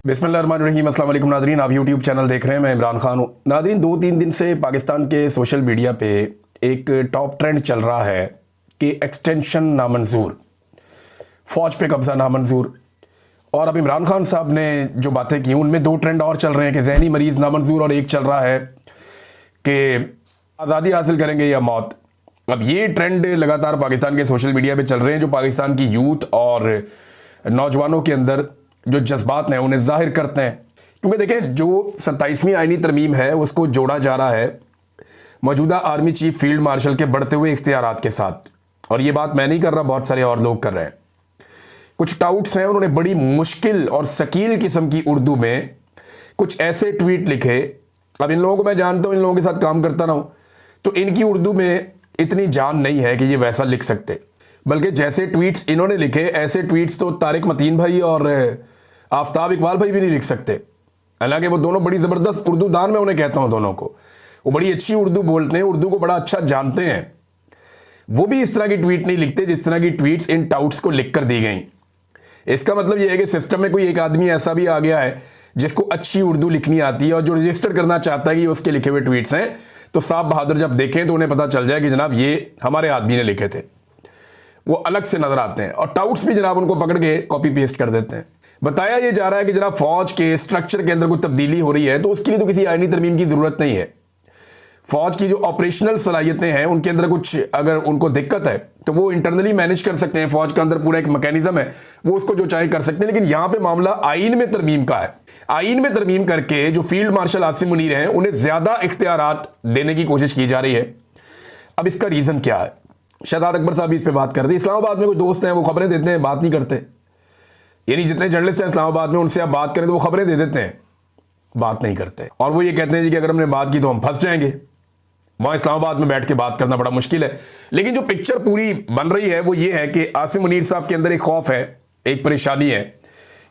बिस्मिल्लाहिर्रहमानिर्रहीम। अस्सलाम वालेकुम नादरीन, आप यूट्यूब चैनल देख रहे हैं। मैं इमरान खान हूँ। नादरीन, 2-3 दिन से पाकिस्तान के सोशल मीडिया पे एक टॉप ट्रेंड चल रहा है कि एक्सटेंशन नामंजूर, फ़ौज पे कब्ज़ा नामंजूर। और अब इमरान खान साहब ने जो बातें की उनमें 2 ट्रेंड और चल रहे हैं कि जहनी मरीज़ नामंजूर, और एक चल रहा है कि आज़ादी हासिल करेंगे या मौत। अब ये ट्रेंड लगातार पाकिस्तान के सोशल मीडिया पे चल रहे हैं, जो पाकिस्तान की यूथ और नौजवानों के अंदर जो जज्बात हैं उन्हें जाहिर करते हैं। क्योंकि देखें, जो 27वीं आईनी तरमीम है उसको जोड़ा जा रहा है मौजूदा आर्मी चीफ फील्ड मार्शल के बढ़ते हुए इख्तियारात के साथ। और ये बात मैं नहीं कर रहा, बहुत सारे और लोग कर रहे हैं। कुछ टाउट्स हैं, उन्होंने बड़ी मुश्किल और शकील किस्म की उर्दू में कुछ ऐसे ट्वीट लिखे। अब इन लोगों को मैं जानता हूँ, इन लोगों के साथ काम करता ना हूँ, तो इनकी उर्दू में इतनी जान नहीं है कि ये वैसा लिख सकते। बल्कि जैसे ट्वीट्स इन्होंने लिखे, ऐसे ट्वीट्स तो तारिक मतीन भाई और आफ्ताब इकबाल भाई भी नहीं लिख सकते। हालांकि वो दोनों बड़ी ज़बरदस्त उर्दू दान, मैं उन्हें कहता हूँ दोनों को। वो बड़ी अच्छी उर्दू बोलते हैं, उर्दू को बड़ा अच्छा जानते हैं। वो भी इस तरह की ट्वीट नहीं लिखते जिस तरह की ट्वीट्स इन टाउट्स को लिख कर दी गई। इसका मतलब ये है कि सिस्टम में कोई एक आदमी ऐसा भी आ गया है जिसको अच्छी उर्दू लिखनी आती है और जो रजिस्टर करना चाहता है कि उसके लिखे हुए ट्वीट्स हैं, तो साहब बहादुर जब देखें तो उन्हें पता चल जाए कि जनाब ये हमारे आदमी ने लिखे थे। वो अलग से नजर आते हैं और टाउट्स भी जनाब उनको पकड़ के कॉपी पेस्ट कर देते हैं। बताया ये जा रहा है कि जनाब फौज के स्ट्रक्चर के अंदर कोई तब्दीली हो रही है, तो उसके लिए तो किसी आईनी तरमीम की जरूरत नहीं है। फौज की जो ऑपरेशनल सलाहियतें हैं उनके अंदर कुछ अगर उनको दिक्कत है तो वो इंटरनली मैनेज कर सकते हैं। फौज के अंदर पूरा एक मैकेनिज्म है, वो उसको जो चाहे कर सकते हैं। लेकिन यहां पे मामला आईन में तरमीम का है। आईन में तरमीम करके जो फील्ड मार्शल आसिम मुनीर हैं उन्हें ज्यादा इख्तियारात देने की कोशिश की जा रही है। अब इसका रीजन क्या है? शहजाद अकबर साहब इस पे बात करते हैं। इस्लामाबाद में कोई दोस्त हैं, वो खबरें देते हैं, बात नहीं करते। यानी जितने जर्नलिस्ट हैं इस्लामाबाद में, उनसे आप बात करें तो वो खबरें दे देते हैं, बात नहीं करते। और वो ये कहते हैं जी कि अगर हमने बात की तो हम फंस जाएंगे। वहां इस्लामाबाद में बैठ के बात करना बड़ा मुश्किल है। लेकिन जो पिक्चर पूरी बन रही है वो ये है कि आसिम मुनीर साहब के अंदर एक खौफ है, एक परेशानी है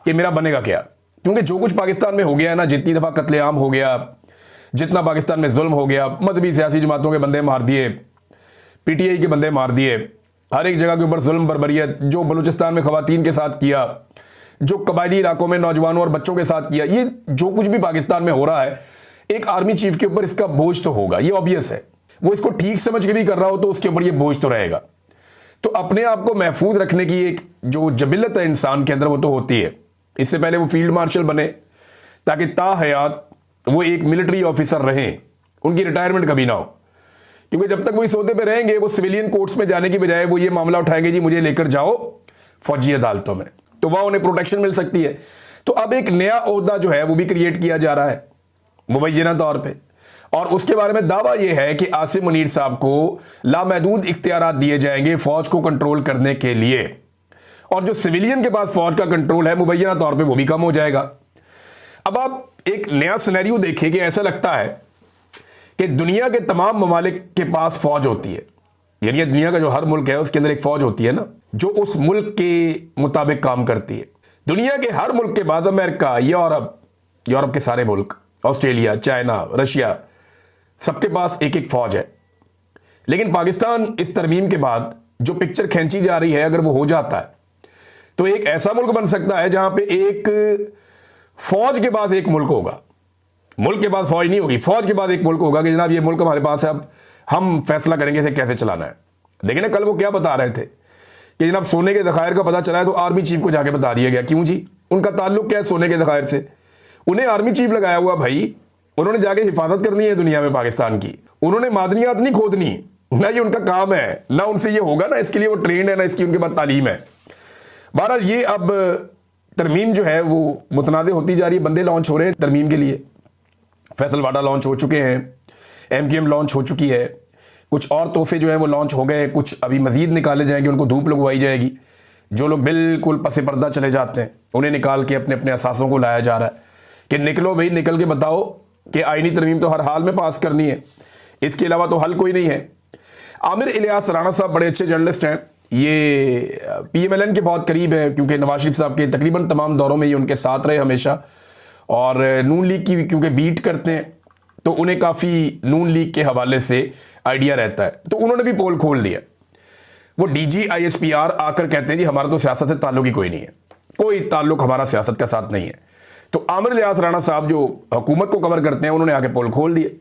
कि मेरा बनेगा क्या। क्योंकि जो कुछ पाकिस्तान में हो गया ना, जितनी दफ़ा कत्लेआम हो गया, जितना पाकिस्तान में जुल्म हो गया, मजहबी सियासी जमातों के बंदे मार दिए, पीटीआई के बंदे मार दिए, हर एक जगह के ऊपर जुल्म बर्बरियत, जो बलूचिस्तान में खवातीन के साथ किया, जो कबायली इलाकों में नौजवानों और बच्चों के साथ किया, ये जो कुछ भी पाकिस्तान में हो रहा है, एक आर्मी चीफ के ऊपर इसका बोझ तो होगा। ये ऑब्वियस है। वो इसको ठीक समझ के भी कर रहा हो तो उसके ऊपर ये बोझ तो रहेगा। तो अपने आप को महफूज रखने की एक जो जबिलत है इंसान के अंदर, वो तो होती है। इससे पहले वो फील्ड मार्शल बने ताकि ताहयात वो एक मिलिट्री ऑफिसर रहें, उनकी रिटायरमेंट कभी ना हो। क्योंकि जब तक वो इस ओहदे पे रहेंगे, वो सिविलियन कोर्ट्स में जाने की बजाय वो ये मामला उठाएंगे, जी मुझे लेकर जाओ फौजी अदालतों में, तो वहां उन्हें प्रोटेक्शन मिल सकती है। तो अब एक नया ओहदा जो है वो भी क्रिएट किया जा रहा है मुबैना तौर पे, और उसके बारे में दावा यह है कि आसिम मुनीर साहब को लामहदूद इख्तियारात दिए जाएंगे फौज को कंट्रोल करने के लिए, और जो सिविलियन के पास फौज का कंट्रोल है मुबैना तौर पे वो भी कम हो जाएगा। अब आप एक नया सिनेरियो देखिए कि ऐसा लगता है कि दुनिया के तमाम ममालिक के पास फौज होती है। यानी दुनिया का जो हर मुल्क है उसके अंदर एक फौज होती है ना, जो उस मुल्क के मुताबिक काम करती है। दुनिया के हर मुल्क के बाद अमेरिका, यूरोप के सारे मुल्क, ऑस्ट्रेलिया, चाइना, रशिया, सबके पास एक एक फौज है। लेकिन पाकिस्तान इस तरमीम के बाद जो पिक्चर खींची जा रही है, अगर वो हो जाता है तो एक ऐसा मुल्क बन सकता है जहां पे एक फौज के पास एक मुल्क होगा। मुल्क के पास फौज नहीं होगी, फौज के बाद एक मुल्क होगा कि जनाब ये मुल्क हमारे पास है, अब हम फैसला करेंगे इसे कैसे चलाना है। देखिए ना, कल वो क्या बता रहे थे कि जनाब सोने के ज़खायर का पता चला है तो आर्मी चीफ को जाके बता दिया गया। क्यों जी? उनका ताल्लुक क्या है सोने के ज़खायर से? उन्हें आर्मी चीफ लगाया हुआ भाई, उन्होंने जाके हिफाजत करनी है दुनिया में पाकिस्तान की। उन्होंने मादनियात नहीं खोदनी, ना ये उनका काम है, ना उनसे ये होगा, ना इसके लिए वो ट्रेंड है, ना इसकी उनके पास तालीम है। बहरहाल ये अब तरमीम जो है वो मुतनाज़ होती जा रही है। बंदे लॉन्च हो रहे हैं तरमीम के लिए। फैसल वाडा लॉन्च हो चुके हैं, MQM लॉन्च हो चुकी है, कुछ और तोहफे जो हैं वो लॉन्च हो गए, कुछ अभी मजीद निकाले जाएंगे, उनको धूप लगवाई जाएगी। जो लोग बिल्कुल पसे पर्दा चले जाते हैं उन्हें निकाल के अपने अपने असासों को लाया जा रहा है कि निकलो भाई, निकल के बताओ कि आईनी तरमीम तो हर हाल में पास करनी है, इसके अलावा तो हल कोई नहीं है। आमिर इलियास राणा साहब बड़े अच्छे जर्नलिस्ट हैं, ये PMLN के बहुत करीब है क्योंकि नवाज शरीफ साहब के तकरीबन तमाम दौरों में ये उनके साथ रहे हमेशा, और नून लीग की क्योंकि बीट करते हैं तो उन्हें काफ़ी नून लीग के हवाले से आइडिया रहता है। तो उन्होंने भी पोल खोल दिया। वो DG ISPR आकर कहते हैं जी हमारा तो सियासत से ताल्लुक ही कोई नहीं है, कोई ताल्लुक हमारा सियासत के साथ नहीं है, तो आमिर लियास राणा साहब जो हुकूमत को कवर करते हैं, उन्होंने आके पोल खोल दिए।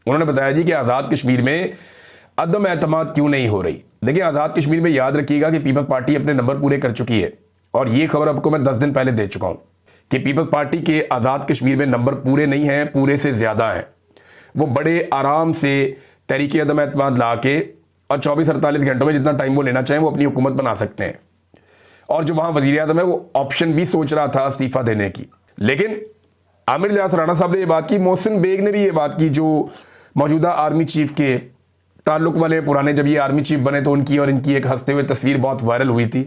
उन्होंने बताया जी कि आज़ाद कश्मीर में अदम एतमाद क्यों नहीं हो रही। देखिए, आज़ाद कश्मीर में याद रखिएगा कि पीपल्स पार्टी अपने नंबर पूरे कर चुकी है, और ये खबर आपको मैं 10 दिन पहले दे चुका हूं कि पीपल्स पार्टी के आज़ाद कश्मीर में नंबर पूरे नहीं हैं, पूरे से ज़्यादा हैं। वो बड़े आराम से तहरीक अदम एतमाद ला के और 24-48 घंटों में जितना टाइम वो लेना चाहें वो अपनी हुकूमत बना सकते हैं। और जो वहाँ वज़ीर आज़म है वो ऑप्शन भी सोच रहा था इस्तीफ़ा देने की, लेकिन आमिर लियास राणा साहब ने ये बात की, मोहसिन बेग ने भी ये बात की, जो मौजूदा आर्मी चीफ के ताल्लुक वाले पुराने, जब ये आर्मी चीफ बने तो उनकी और इनकी एक हंसते हुए तस्वीर बहुत वायरल हुई थी।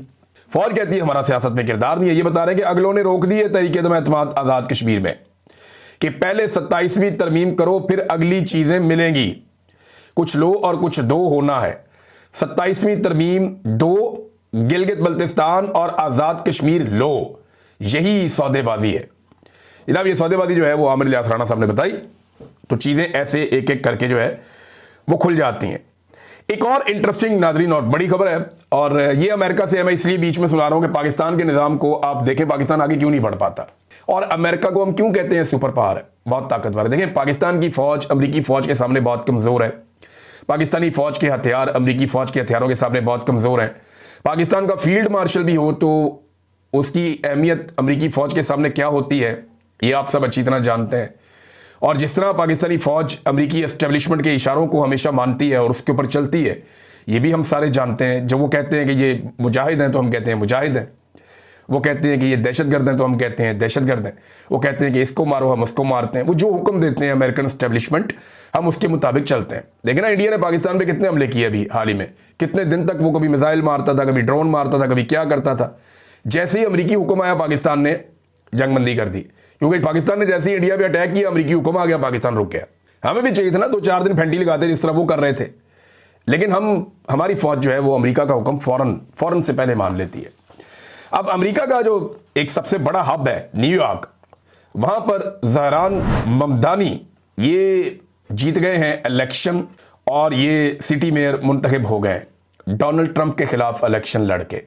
फौज कहती है हमारा सियासत में किरदार नहीं है। ये बता रहे हैं कि अगलों ने रोक दी है तहरीक अदम एतमाद आज़ाद कश्मीर में कि पहले 27वीं तरमीम करो फिर अगली चीज़ें मिलेंगी। कुछ लो और कुछ दो होना है। 27वीं तरमीम दो, गिलगित बल्तिस्तान और आज़ाद कश्मीर लो, यही सौदेबाजी है जनाब। ये सौदेबाजी जो है वो आमिर लियास राणा साहब ने बताई, तो चीज़ें ऐसे एक एक करके जो है वो खुल जाती हैं। एक और इंटरेस्टिंग नाजरीन और बड़ी खबर है, और ये अमेरिका से है, मैं इसलिए बीच में सुना रहा हूं कि पाकिस्तान के निज़ाम को आप देखें, पाकिस्तान आगे क्यों नहीं बढ़ पाता, और अमेरिका को हम क्यों कहते हैं सुपर पावर है, बहुत ताकतवर है। देखें, पाकिस्तान की फ़ौज अमरीकी फ़ौज के सामने बहुत कमज़ोर है। पाकिस्तानी फ़ौज के हथियार अमरीकी फ़ौज के हथियारों के सामने बहुत कमज़ोर हैं। पाकिस्तान का फील्ड मार्शल भी हो तो उसकी अहमियत अमरीकी फ़ौज के सामने क्या होती है, ये आप सब अच्छी तरह जानते हैं। और जिस तरह पाकिस्तानी फ़ौज अमरीकी एस्टेब्लिशमेंट के इशारों को हमेशा मानती है और उसके ऊपर चलती है, ये भी हम सारे जानते हैं। जब वो कहते हैं कि ये मुजाहिद हैं तो हम कहते हैं मुजाहिद हैं, वो कहते हैं कि ये दहशतगर्द हैं तो हम कहते हैं दहशतगर्द हैं, वो कहते हैं कि इसको मारो हम उसको मारते हैं। वो जो हुक्म देते हैं अमेरिकन एस्टेब्लिशमेंट, हम उसके मुताबिक चलते हैं। देखिए ना, इंडिया ने पाकिस्तान पे कितने हमले किए अभी हाल ही में, कितने दिन तक वो कभी मिसाइल मारता था, कभी ड्रोन मारता था, कभी क्या करता था। जैसे ही अमरीकी हुक्म आया, पाकिस्तान ने जंगबंदी कर दी, क्योंकि पाकिस्तान ने जैसे ही इंडिया पे अटैक किया, अमरीकी हुक्म आ गया, पाकिस्तान रुक गया। हमें भी चाहिए था ना 2-4 दिन फेंटी लगाते जिस तरह वो कर रहे थे, लेकिन हमारी फौज जो है वो अमेरिका का हुक्म फौरन से पहले मान लेती है। अब अमेरिका का जो एक सबसे बड़ा हब है न्यूयॉर्क, वहां पर ज़हरान ममदानी ये जीत गए हैं इलेक्शन, और ये सिटी मेयर मुंतखब हो गए डोनाल्ड ट्रंप के खिलाफ इलेक्शन लड़के।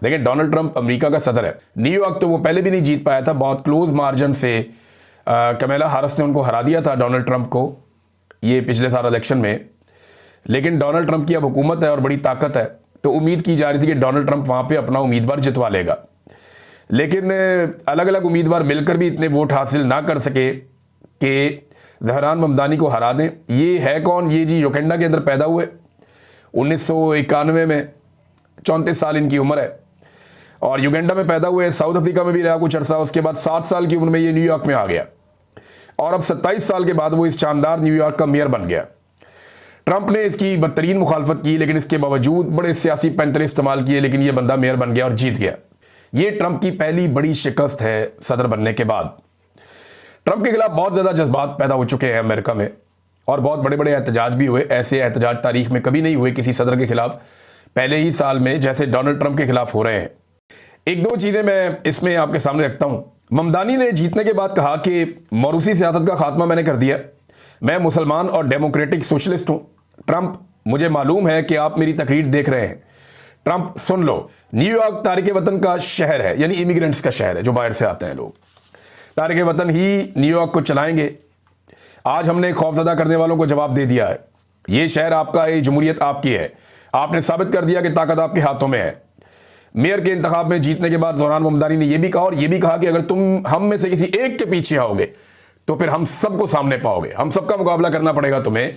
देखिए, डोनाल्ड ट्रंप अमेरिका का सदर है। न्यूयॉर्क तो वो पहले भी नहीं जीत पाया था, बहुत क्लोज मार्जिन से कमला हैरिस ने उनको हरा दिया था डोनाल्ड ट्रंप को ये पिछले साल इलेक्शन में। लेकिन डोनाल्ड ट्रंप की अब हुकूमत है और बड़ी ताकत है, तो उम्मीद की जा रही थी कि डोनाल्ड ट्रंप वहाँ पे अपना उम्मीदवार जितवा लेगा। लेकिन अलग अलग उम्मीदवार मिलकर भी इतने वोट हासिल ना कर सके कि ज़हरान ममदानी को हरा दें। ये है कौन? ये जी युगांडा के अंदर पैदा हुए 1991 में, 34 साल इनकी उम्र है, और युगांडा में पैदा हुए, साउथ अफ्रीका में भी रहा कुछ अर्सा, उसके बाद 7 साल की उम्र में ये न्यूयॉर्क में आ गया, और अब 27 साल के बाद वो इस शानदार न्यूयॉर्क का मेयर बन गया। ट्रंप ने इसकी बदतरीन मुखालफत की, लेकिन इसके बावजूद बड़े सियासी पैंतरे इस्तेमाल किए, लेकिन ये बंदा मेयर बन गया और जीत गया। ये ट्रंप की पहली बड़ी शिकस्त है सदर बनने के बाद। ट्रंप के खिलाफ बहुत ज़्यादा जज्बात पैदा हो चुके हैं अमेरिका में, और बहुत बड़े बड़े एहतजाज भी हुए। ऐसे एहतजाज तारीख में कभी नहीं हुए किसी सदर के खिलाफ पहले ही साल में, जैसे डोनाल्ड ट्रंप के खिलाफ हो रहे हैं। एक दो चीज़ें मैं इसमें आपके सामने रखता हूं। ममदानी ने जीतने के बाद कहा कि मौरूसी सियासत का खात्मा मैंने कर दिया, मैं मुसलमान और डेमोक्रेटिक सोशलिस्ट हूं। ट्रंप, मुझे मालूम है कि आप मेरी तकरीर देख रहे हैं। ट्रंप, सुन लो, न्यूयॉर्क तारिक वतन का शहर है, यानी इमिग्रेंट्स का शहर है, जो बाहर से आते हैं लोग। तारिक वतन ही न्यूयॉर्क को चलाएंगे। आज हमने खौफजदा करने वालों को जवाब दे दिया है। ये शहर आपका है, जमहूरियत आपकी है। आपने साबित कर दिया कि ताकत आपके हाथों में है। मेयर के इंतखाब में जीतने के बाद ज़हरान ममदानी ने यह भी कहा, और यह भी कहा कि अगर तुम हम में से किसी एक के पीछे आओगे तो फिर हम सबको सामने पाओगे, हम सबका मुकाबला करना पड़ेगा तुम्हें,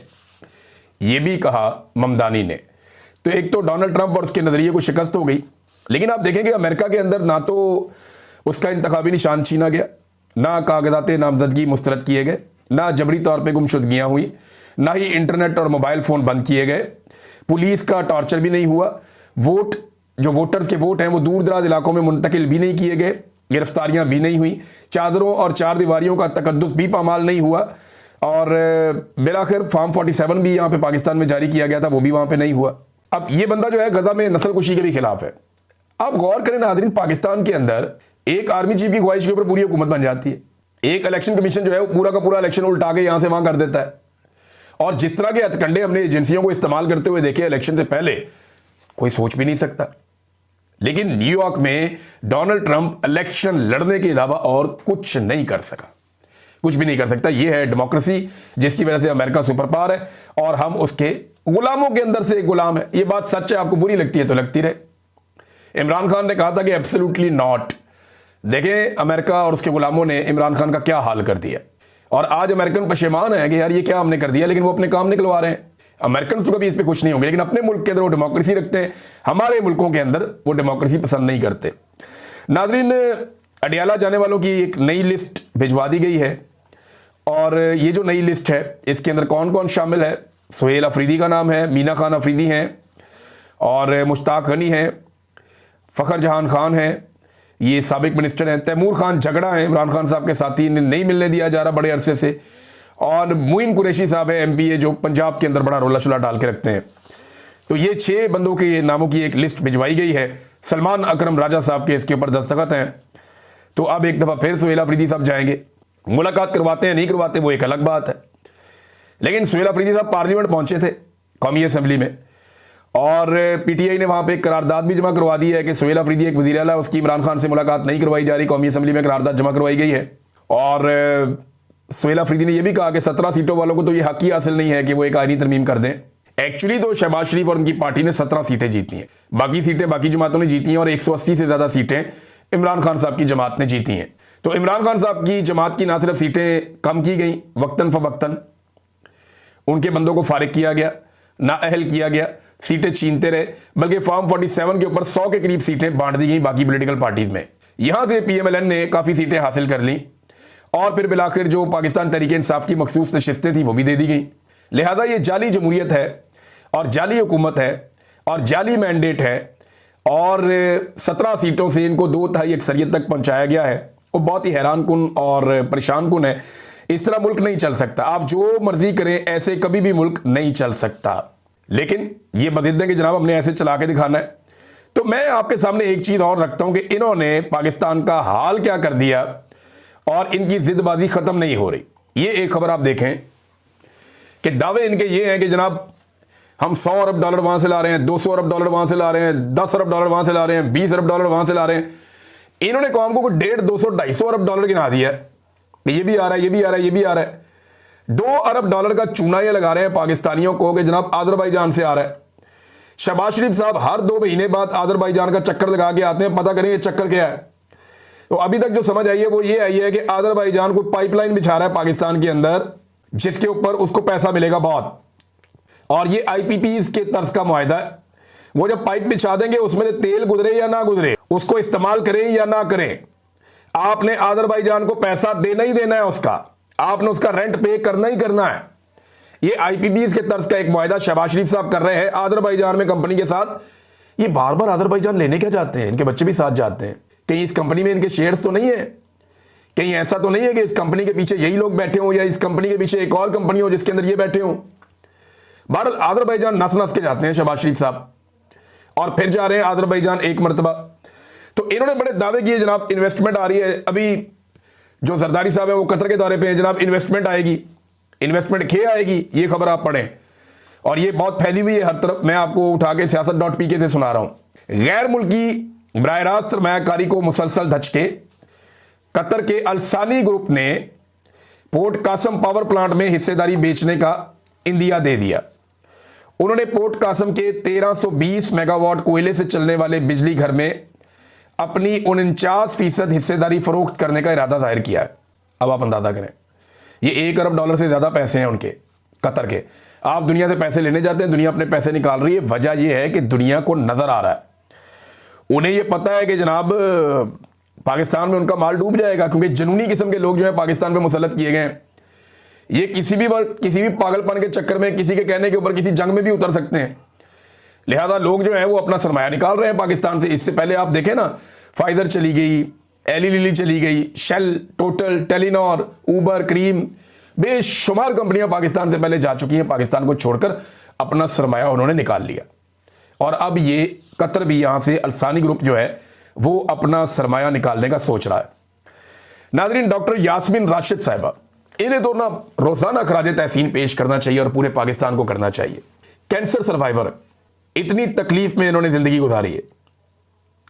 यह भी कहा ममदानी ने। तो एक तो डोनाल्ड ट्रंप और उसके नज़रिए को शिकस्त हो गई। लेकिन आप देखेंगे अमेरिका के अंदर ना तो उसका इंतखाबी निशान छीना गया, ना कागजात नामजदगी मुस्तरद किए गए, ना जबरी तौर पर गुमशुदगियाँ हुई, ना ही इंटरनेट और मोबाइल फ़ोन बंद किए गए, पुलिस का टॉर्चर भी नहीं हुआ, वोट जो वोटर्स के वोट हैं वो दूर दराज इलाकों में मुंतकिल भी नहीं किए गए, गिरफ्तारियां भी नहीं हुई, चादरों और चार दीवारियों का तकद्दुस भी पामाल नहीं हुआ, और बिलाखिर फार्म 47 भी यहाँ पे पाकिस्तान में जारी किया गया था, वो भी वहाँ पे नहीं हुआ। अब ये बंदा जो है गजा में नस्ल कुशी के भी खिलाफ है। अब गौर करें नाज़रीन, पाकिस्तान के अंदर एक आर्मी चीफ की ख्वाहिश के ऊपर पूरी हुकूमत बन जाती है। एक इलेक्शन कमीशन जो है वो पूरा का पूरा इलेक्शन उल्टा के यहाँ से वहाँ कर देता है। और जिस तरह के हथकंडे हमने एजेंसियों को इस्तेमाल करते हुए देखे इलेक्शन से पहले, कोई सोच भी नहीं सकता। लेकिन न्यूयॉर्क में डोनाल्ड ट्रंप इलेक्शन लड़ने के अलावा और कुछ नहीं कर सका, कुछ भी नहीं कर सकता। यह है डेमोक्रेसी, जिसकी वजह से अमेरिका सुपर पावर है और हम उसके गुलामों के अंदर से एक गुलाम है। यह बात सच है, आपको बुरी लगती है तो लगती रहे। इमरान खान ने कहा था कि एब्सोल्युटली नॉट। देखें अमेरिका और उसके गुलामों ने इमरान खान का क्या हाल कर दिया, और आज अमेरिकन पशेमान है कि यार ये क्या हमने कर दिया, लेकिन वो अपने काम निकलवा रहे हैं। अमेरिकन तो कभी इस पर खुश नहीं होंगे, लेकिन अपने मुल्क के अंदर वो डेमोक्रेसी रखते हैं, हमारे मुल्कों के अंदर वो डेमोक्रेसी पसंद नहीं करते। नाज़रीन, अडियाला जाने वालों की एक नई लिस्ट भिजवा दी गई है, और ये जो नई लिस्ट है इसके अंदर कौन कौन शामिल है? सुहेल अफरीदी का नाम है, मीना खान अफरीदी हैं, और मुश्ताक गनी हैं, फ़खर जहान खान हैं, ये साबिक मिनिस्टर हैं, तैमूर खान झगड़ा है, इमरान खान साहब के साथी, इन्हें नहीं मिलने दिया जा रहा बड़े अरसे से, और मोइन कुरैशी साहब है MPA, जो पंजाब के अंदर बड़ा रोला शोला डाल के रखते हैं। तो ये 6 बंदों के नामों की एक लिस्ट भिजवाई गई है। सलमान अकरम राजा साहब के इसके ऊपर दस्तखत हैं। तो अब एक दफ़ा फिर सुहेल अफरीदी साहब जाएंगे, मुलाकात करवाते हैं नहीं करवाते वो एक अलग बात है। लेकिन सुहेल अफरीदी साहब पार्लियामेंट पहुंचे थे, कौमी असम्बली में, और PTI ने वहाँ पे एक करारदाद भी जमा करवा दी है कि सुहेल अफरीदी एक वज़ीर आला, उसकी इमरान खान से मुलाकात नहीं करवाई जा रही। कौमी असम्बली में करारदाद जमा करवाई गई है, और सुहेल अफरीदी ने यह भी कहा कि 17 सीटों वालों को तो ये हक ही हासिल नहीं है कि वो एक आईनी तरमीम कर दें। एक्चुअली तो शहबाज शरीफ और उनकी पार्टी ने 17 सीटें जीती हैं, बाकी सीटें बाकी जमातों ने जीती हैं, और 180 से ज़्यादा सीटें इमरान खान साहब की जमात ने जीती हैं। तो इमरान खान साहब की जमात की ना सिर्फ सीटें कम की गई वक्तन फ़वक्तन, उनके बंदों को फारिग किया गया, नाअहल किया गया, सीटें छीनते रहे, बल्कि फॉर्म 47 के ऊपर 100 के करीब सीटें बांट दी गई बाकी पॉलिटिकल पार्टीज में। यहां से PMLN ने काफ़ी सीटें हासिल कर ली, और फिर बिलाखिर जो पाकिस्तान तहरीक इंसाफ की मखसूस नशिस्तें थी वो भी दे दी गई। लिहाजा ये जाली जमहूरियत है, और जाली हुकूमत है, और जाली मैंडेट है, और 17 सीटों से इनको 2/3 अक्सरियत तक पहुंचाया गया है। वो बहुत ही हैरान कुन और परेशान कुन है। इस तरह मुल्क नहीं चल सकता, आप जो मर्जी करें ऐसे कभी भी मुल्क नहीं चल सकता। लेकिन ये बदद है कि जनाब हमने ऐसे चला के दिखाना है। तो मैं आपके सामने एक चीज़ और रखता हूं कि इन्होंने पाकिस्तान का हाल क्या कर दिया, और इनकी जिदबाजी ख़त्म नहीं हो रही। ये एक खबर आप देखें कि दावे इनके ये हैं कि जनाब हम $100 अरब वहाँ से ला रहे हैं, $200 अरब वहाँ से ला रहे हैं, $10 अरब वहाँ से ला रहे हैं, $20 अरब वहाँ से ला रहे हैं। इन्होंने कौम को 150, 200, $250 अरब गिना दिया है, ये भी आ रहा है, ये भी आ रहा है, ये भी आ रहा है। $2 अरब का चूना ये लगा रहे हैं पाकिस्तानियों को कि जनाब आज़रबाईजान से आ रहा है। शहबाज शरीफ साहब हर 2 महीने बाद आज़रबाईजान का चक्कर लगा के आते हैं, पता करें ये चक्कर क्या है। तो अभी तक जो समझ आई है वो ये आई है कि आज़रबाईजान कोई पाइपलाइन बिछा रहा है पाकिस्तान के अंदर, जिसके ऊपर उसको पैसा मिलेगा बहुत, और ये IPPs के तर्ज का मुआहदा है। वो जब पाइप बिछा देंगे उसमें से तेल गुजरे या ना गुजरे, उसको इस्तेमाल करें या ना करें, आपने आज़रबाईजान को पैसा देना ही देना है, उसका आपने उसका रेंट पे करना ही करना है। ये IPPs के तर्ज का एक मुआहदा शहबाज शरीफ साहब कर रहे हैं आज़रबाईजान में कंपनी के साथ। ये बार बार आज़रबाईजान लेने क्या जाते हैं, इनके बच्चे भी साथ जाते हैं। कहीं इस कंपनी में इनके शेयर्स तो नहीं है, कहीं ऐसा तो नहीं है कि इस कंपनी के पीछे यही लोग बैठे हों, या इस कंपनी के पीछे एक और कंपनी हो जिसके अंदर ये बैठे हों। भारत आज़रबाईजान नस नस के जाते हैं शहबाज शरीफ साहब, और फिर जा रहे हैं आज़रबाईजान एक मरतबा। तो इन्होंने बड़े दावे किए जनाब इन्वेस्टमेंट आ रही है। अभी जो जरदारी साहब है वो कतर के दौरे पे हैं, जनाब इन्वेस्टमेंट आएगी, इन्वेस्टमेंट खे आएगी, ये खबर आप पढ़ें, और ये बहुत फैली हुई है हर तरफ। मैं आपको उठा के siyaasat.pk से सुना रहा हूं। गैर मुल्की बराह रास्त सरमायाकारी को मुसलसल धचके, कतर के अलसानी ग्रुप ने पोर्ट कासम पावर प्लांट में हिस्सेदारी बेचने का इंदिया दे दिया। उन्होंने पोर्ट कासम के 1320 मेगावाट कोयले से चलने वाले बिजली घर में अपनी 49% हिस्सेदारी फरोख्त करने का इरादा जाहिर किया है। अब आप अंदाजा करें, ये $1 अरब से ज़्यादा पैसे हैं उनके, कतर के। आप दुनिया से पैसे लेने जाते हैं, दुनिया अपने पैसे निकाल रही है। वजह यह है कि दुनिया को नज़र आ रहा है, उन्हें यह पता है कि जनाब पाकिस्तान में उनका माल डूब जाएगा, क्योंकि जनूनी किस्म के लोग जो है पाकिस्तान पे मुसल्लत किए गए हैं। ये किसी भी पागलपन के चक्कर में, किसी के कहने के ऊपर किसी जंग में भी उतर सकते हैं। लिहाजा लोग जो है वो अपना सरमाया निकाल रहे हैं पाकिस्तान से। इससे पहले आप देखें ना, फाइजर चली गई, एली लिली चली गई, Shell, Total, Telenor, Uber, Careem, बेशुमार कंपनियां पाकिस्तान से पहले जा चुकी हैं। पाकिस्तान को छोड़कर अपना सरमाया उन्होंने निकाल लिया, और अब ये कतर भी यहाँ से अलसानी ग्रुप जो है वो अपना सरमाया निकालने का सोच रहा है। नाज़रीन, डॉक्टर यास्मीन राशिद साहिबा, इन्हें तो ना रोज़ाना खराज तहसीन पेश करना चाहिए, और पूरे पाकिस्तान को करना चाहिए। कैंसर सर्वाइवर, इतनी तकलीफ में इन्होंने ज़िंदगी गुजारी है,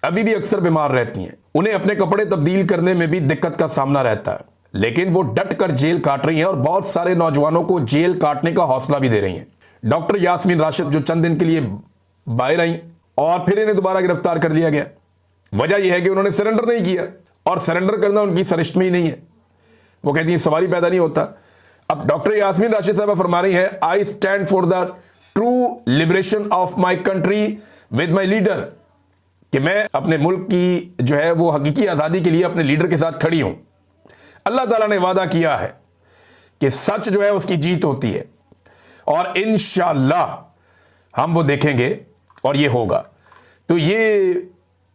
अभी भी अक्सर बीमार रहती हैं, उन्हें अपने कपड़े तब्दील करने में भी दिक्कत का सामना रहता है, लेकिन वो डट कर जेल काट रही हैं और बहुत सारे नौजवानों को जेल काटने का हौसला भी दे रही हैं। डॉक्टर यास्मीन राशिद जो चंद दिन के लिए बाहर आई और फिर इन्हें दोबारा गिरफ्तार कर लिया गया। वजह यह है कि उन्होंने सरेंडर नहीं किया, और सरेंडर करना उनकी सरिश्त में ही नहीं है। वो कहती है सवाल ही पैदा नहीं होता। अब डॉक्टर यास्मीन राशिद साहब फरमा रही है, I stand for the true liberation of my country with my leader, कि मैं अपने मुल्क की जो है वो हकीकी आज़ादी के लिए अपने लीडर के साथ खड़ी हूं। अल्लाह ताला ने वादा किया है कि सच जो है उसकी जीत होती है, और इंशाअल्लाह हम वो देखेंगे और ये होगा। तो ये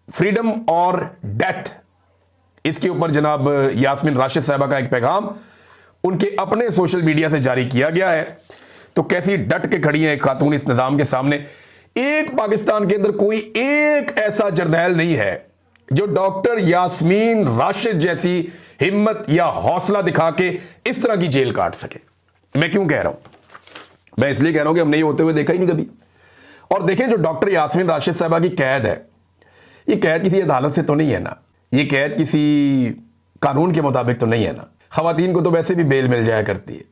फ्रीडम और डेथ, इसके ऊपर जनाब यास्मीन राशिद साहबा का एक पैगाम उनके अपने सोशल मीडिया से जारी किया गया है। तो कैसी डट के खड़ी है एक खातून इस निज़ाम के सामने। एक पाकिस्तान के अंदर कोई एक ऐसा जर्नैल नहीं है जो डॉक्टर यास्मीन राशिद जैसी हिम्मत या हौसला दिखा के इस तरह की जेल काट सके। मैं क्यों कह रहा हूं? मैं इसलिए कह रहा हूं कि हम नहीं होते हुए देखा ही नहीं कभी। और देखें, जो डॉक्टर यास्मीन राशिद साहबा की कैद है, ये कैद किसी अदालत से तो नहीं है ना, ये कैद किसी कानून के मुताबिक तो नहीं है ना। खवातीन को तो वैसे भी बेल मिल जाया करती है।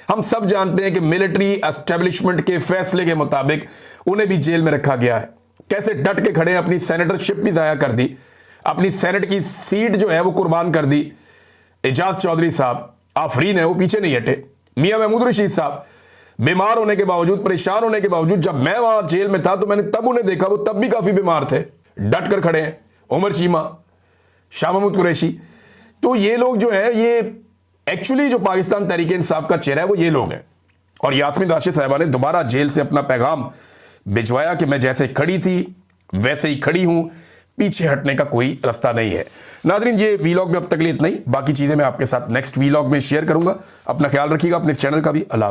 हम सब जानते हैं कि मिलिट्री एस्टेब्लिशमेंट के फैसले के मुताबिक उन्हें भी जेल में रखा गया है। कैसे डट के खड़े, अपनी सेनेटरशिप भी ज़ाया कर दी, अपनी सेनेट की सीट जो है वो कुर्बान कर दी। एजाज चौधरी साहब आफरीन है, वो पीछे नहीं हटे। मियां महमूद रशीद साहब बीमार होने के बावजूद, परेशान होने के बावजूद, जब मैं वहां जेल में था तो मैंने तब उन्हें देखा, वो तब भी काफ़ी बीमार थे, डट कर खड़े हैं। उमर चीमा, शाह महमूद कुरैशी, तो ये लोग जो है ये एक्चुअली जो पाकिस्तान तहरीक इंसाफ का चेहरा है वो ये लोग हैं। और यास्मीन राशिद साहबा ने दोबारा जेल से अपना पैगाम भिजवाया कि मैं जैसे खड़ी थी वैसे ही खड़ी हूं, पीछे हटने का कोई रास्ता नहीं है। नादरीन, ये वीलॉग में अब तक लिए इतना ही। बाकी चीज़ें मैं आपके साथ नेक्स्ट वीलॉग में शेयर करूंगा। अपना ख्याल रखिएगा, अपने चैनल का भी। अल्लाह।